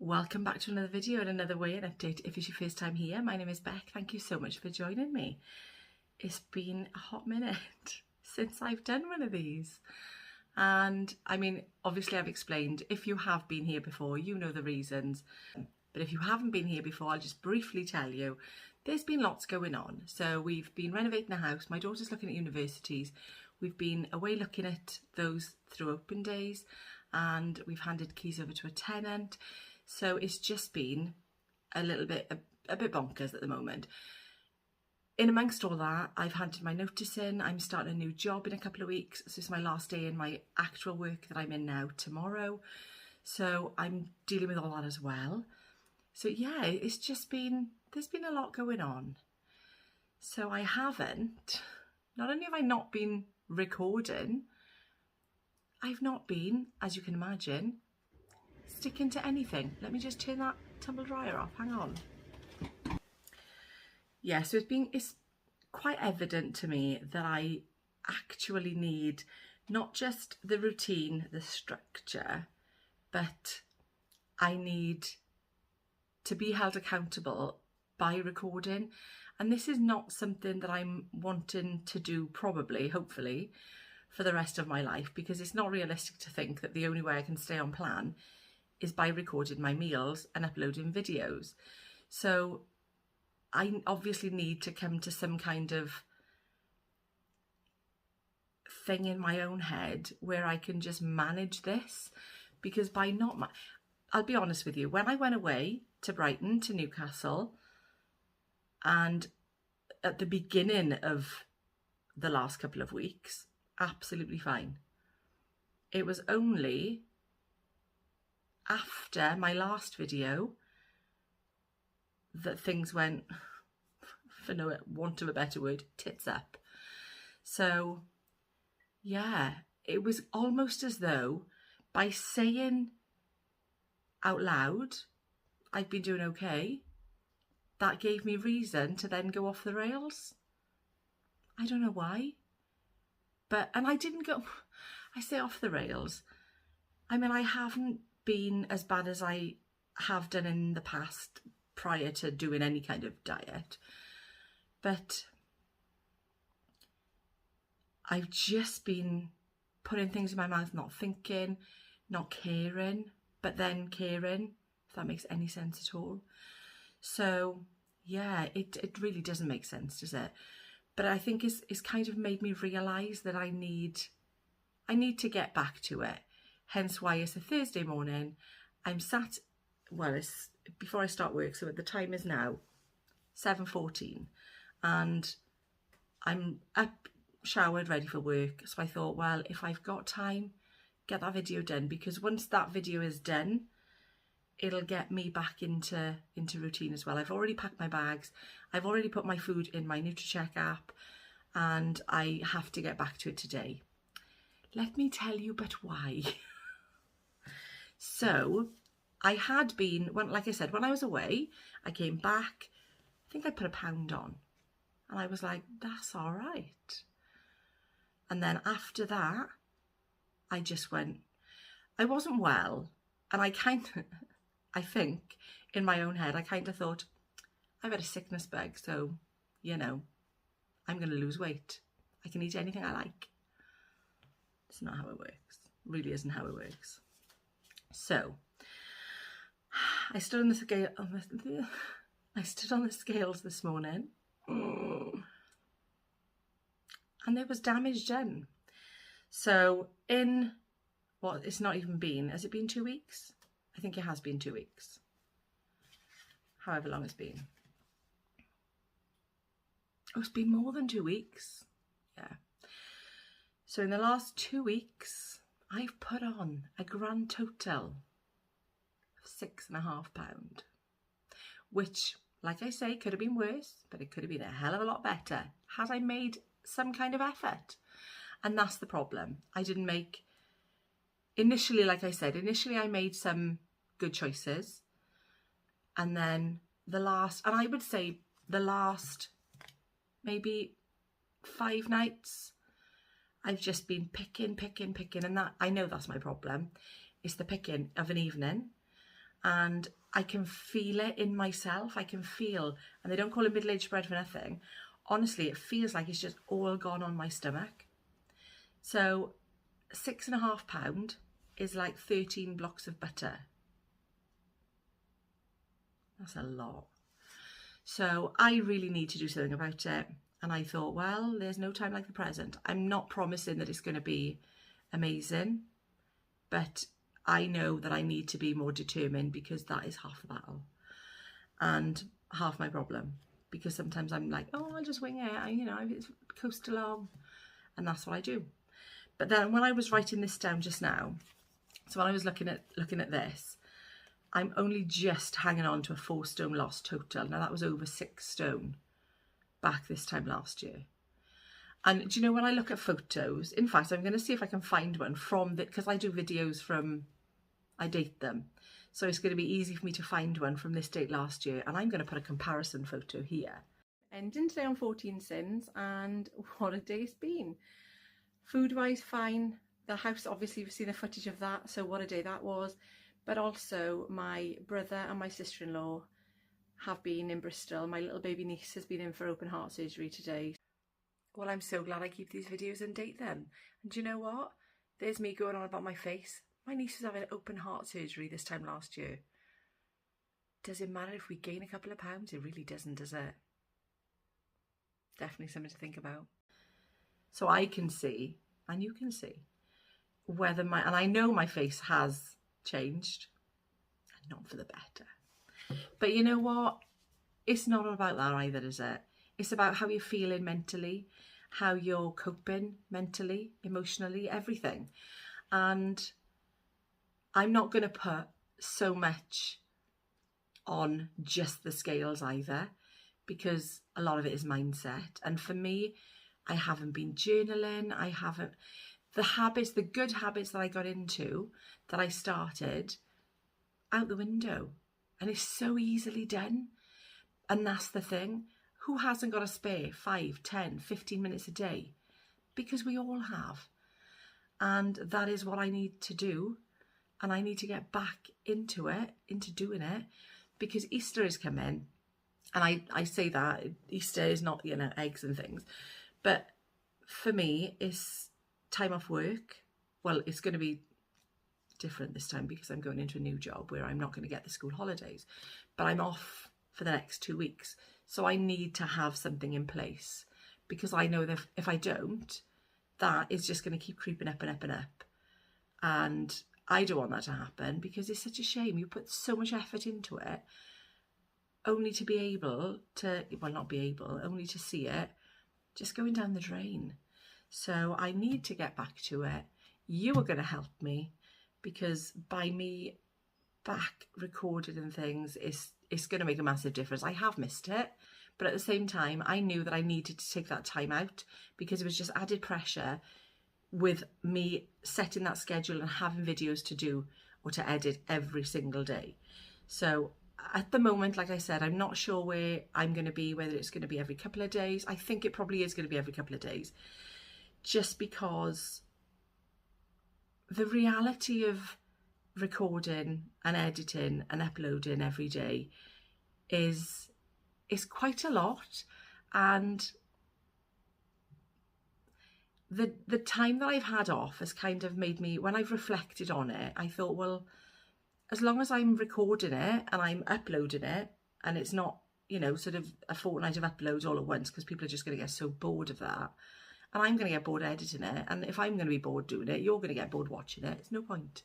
Welcome back to another video and another weigh-in update. If it's your first time here, my name is Beck. Thank you so much for joining me. It's been a hot minute since I've done one of these. And I mean, obviously I've explained, if you have been here before, you know the reasons. But if you haven't been here before, I'll just briefly tell you, there's been lots going on. So we've been renovating the house. My daughter's looking at universities. We've been away looking at those through open days, and we've handed keys over to a tenant. So it's just been a little bit, a bit bonkers at the moment. In amongst all that, I've handed my notice in. I'm starting a new job in a couple of weeks. So it's my last day in my actual work that I'm in now tomorrow. So I'm dealing with all that as well. So yeah, it's just been, there's been a lot going on. So I haven't, not only have I not been recording, I've not been, as you can imagine, sticking to anything. Let me just turn that tumble dryer off, hang on. Yeah, so it's quite evident to me that I actually need not just the routine, the structure, but I need to be held accountable by recording. And this is not something that I'm wanting to do probably, hopefully, for the rest of my life, because it's not realistic to think that the only way I can stay on plan is by recording my meals and uploading videos. So I obviously need to come to some kind of thing in my own head where I can just manage this, because by not, I'll be honest with you, when I went away to Brighton, to Newcastle, and at the beginning of the last couple of weeks, absolutely fine. It was only after my last video that things went, for no want of a better word, tits up. So yeah, it was almost as though by saying out loud, I've been doing okay, that gave me reason to then go off the rails. I don't know why, but, and I didn't go, I say off the rails. I mean, I haven't been as bad as I have done in the past prior to doing any kind of diet, but I've just been putting things in my mouth, not thinking, not caring, but then caring, if that makes any sense at all. So yeah, it really doesn't make sense, does it? But I think it's kind of made me realise that I need to get back to it. Hence why it's a Thursday morning. I'm sat, well, it's before I start work, so the time is now 7:14, and I'm up, showered, ready for work. So I thought, well, if I've got time, get that video done, because once that video is done, it'll get me back into routine as well. I've already packed my bags. I've already put my food in my NutriCheck app, and I have to get back to it today. Let me tell you but why. So I had been, like I said, when I was away, I came back, I think I put £1 on, and I was like, that's all right. And then after that, I just went, I wasn't well, and I think in my own head, I kind of thought, I've had a sickness bug, so, you know, I'm going to lose weight. I can eat anything I like. It's not how it works. It really isn't how it works. So I stood on the scale. I stood on the scales this morning, and there was damage done. So in what, it's not even been, has it been 2 weeks? I think it has been 2 weeks. However long it's been. Oh, it's been more than 2 weeks. Yeah. So in the last 2 weeks, I've put on a grand total of £6.5, which, like I say, could have been worse, but it could have been a hell of a lot better had I made some kind of effort. And that's the problem. I didn't make, initially, like I said, initially I made some good choices. And then the last, and I would say the last maybe 5 nights, I've just been picking, and that, I know that's my problem. It's the picking of an evening, and I can feel it in myself. I can feel, and they don't call it middle-aged spread for nothing. Honestly, it feels like it's just all gone on my stomach. So £6.5 is like 13 blocks of butter. That's a lot. So I really need to do something about it. And I thought, well, there's no time like the present. I'm not promising that it's going to be amazing, but I know that I need to be more determined, because that is half the battle and half my problem. Because sometimes I'm like, oh, I'll just wing it, I coast along, and that's what I do. But then when I was writing this down just now, so when I was looking at this, I'm only just hanging on to a 4 stone loss total. Now that was over 6 stone back this time last year. And do you know, when I look at photos, in fact, I'm going to see if I can find one from because I do videos from, I date them. So it's going to be easy for me to find one from this date last year. And I'm going to put a comparison photo here. Ending today on 14 sins, and what a day it's been. Food-wise, fine. The house, obviously, you've seen the footage of that. So what a day that was. But also my brother and my sister-in-law have been in Bristol. My little baby niece has been in for open heart surgery today. Well, I'm so glad I keep these videos and date them. And do you know what? There's me going on about my face. My niece was having open heart surgery this time last year. Does it matter if we gain a couple of pounds? It really doesn't, does it? Definitely something to think about. So I can see, and you can see, whether and I know my face has changed, and not for the better. But you know what? It's not all about that either, is it? It's about how you're feeling mentally, how you're coping mentally, emotionally, everything. And I'm not going to put so much on just the scales either, because a lot of it is mindset. And for me, I haven't been journaling. I haven't, the good habits that I got into, that I started, out the window. And it's so easily done. And that's the thing. Who hasn't got a spare 5, 10, 15 minutes a day? Because we all have. And that is what I need to do. And I need to get back into it, into doing it, because Easter is coming. And I say that Easter is not, eggs and things. But for me, it's time off work. Well, it's going to be different this time because I'm going into a new job where I'm not going to get the school holidays, but I'm off for the next 2 weeks. So I need to have something in place, because I know that if I don't, that is just going to keep creeping up and up and up. And I don't want that to happen, because it's such a shame. You put so much effort into it only to be able to, well, not be able, only to see it just going down the drain. So I need to get back to it. You are going to help me, because by me back recorded and things, it's going to make a massive difference. I have missed it, but at the same time, I knew that I needed to take that time out, because it was just added pressure with me setting that schedule and having videos to do or to edit every single day. So at the moment, like I said, I'm not sure where I'm going to be, whether it's going to be every couple of days. I think it probably is going to be every couple of days, just because the reality of recording and editing and uploading every day is quite a lot. And the time that I've had off has kind of made me, when I've reflected on it, I thought, well, as long as I'm recording it and I'm uploading it, and it's not, sort of a fortnight of uploads all at once, because people are just going to get so bored of that. And I'm going to get bored editing it. And if I'm going to be bored doing it, you're going to get bored watching it. It's no point.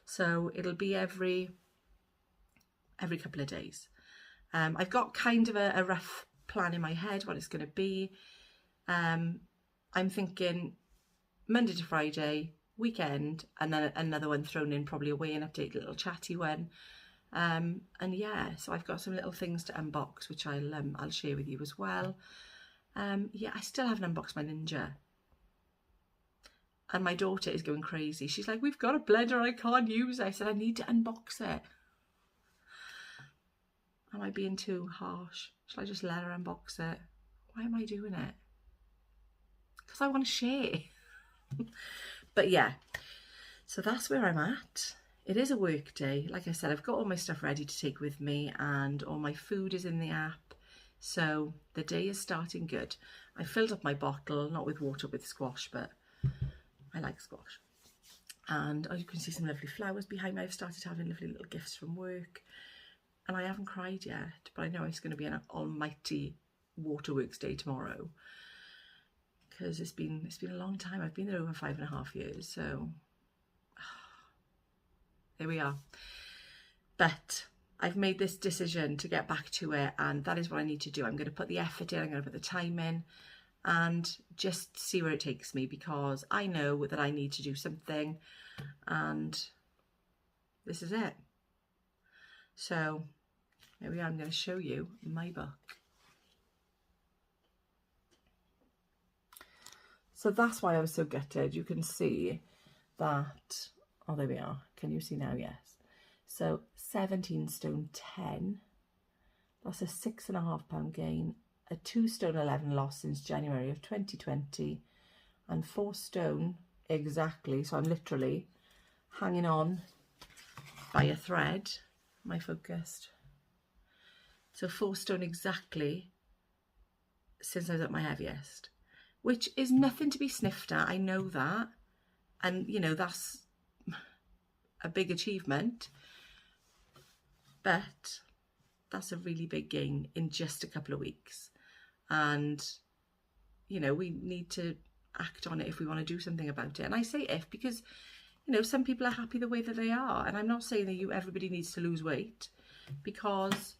So it'll be every couple of days. I've got kind of a rough plan in my head what it's going to be. I'm thinking Monday to Friday, weekend, and then another one thrown in, probably a weigh-in update, little chatty one. And yeah, so I've got some little things to unbox, which I'll share with you as well. Yeah, I still haven't unboxed my Ninja. And my daughter is going crazy. She's like, we've got a blender, I can't use it. I said, I need to unbox it. Am I being too harsh? Shall I just let her unbox it? Why am I doing it? Because I want to share. But yeah, so that's where I'm at. It is a work day. Like I said, I've got all my stuff ready to take with me and all my food is in the app. So the day is starting good. I filled up my bottle, not with water, with squash, but I like squash. And as you can see, some lovely flowers behind me. I've started having lovely little gifts from work. And I haven't cried yet, but I know it's going to be an almighty waterworks day tomorrow. Because it's been a long time. I've been there over 5.5 years, so there we are. But I've made this decision to get back to it, and that is what I need to do. I'm going to put the effort in, I'm going to put the time in, and just see where it takes me, because I know that I need to do something, and this is it. So here we are. I'm going to show you my book. So that's why I was so gutted. You can see that, oh, there we are. Can you see now? Yes. So 17 stone 10, that's a 6.5 pound gain, a 2 stone 11 loss since January of 2020, and 4 stone exactly. So I'm literally hanging on by a thread, my focused. So 4 stone exactly since I was at my heaviest, which is nothing to be sniffed at. I know that. And, you know, that's a big achievement. But that's a really big gain in just a couple of weeks. And, you know, we need to act on it if we want to do something about it. And I say if because, you know, some people are happy the way that they are. And I'm not saying that everybody needs to lose weight, because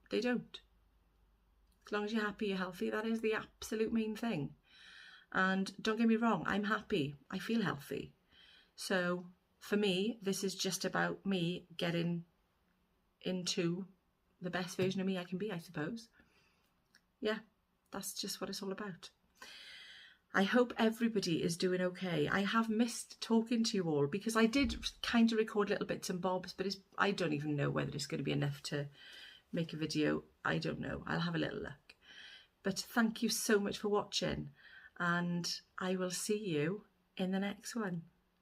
they don't. As long as you're happy, you're healthy, that is the absolute main thing. And don't get me wrong, I'm happy. I feel healthy. So for me, this is just about me getting into the best version of me I can be, I suppose. Yeah, that's just what it's all about. I hope everybody is doing okay. I have missed talking to you all, because I did kind of record little bits and bobs, but I don't even know whether it's going to be enough to make a video. I don't know. I'll have a little look. But thank you so much for watching, and I will see you in the next one.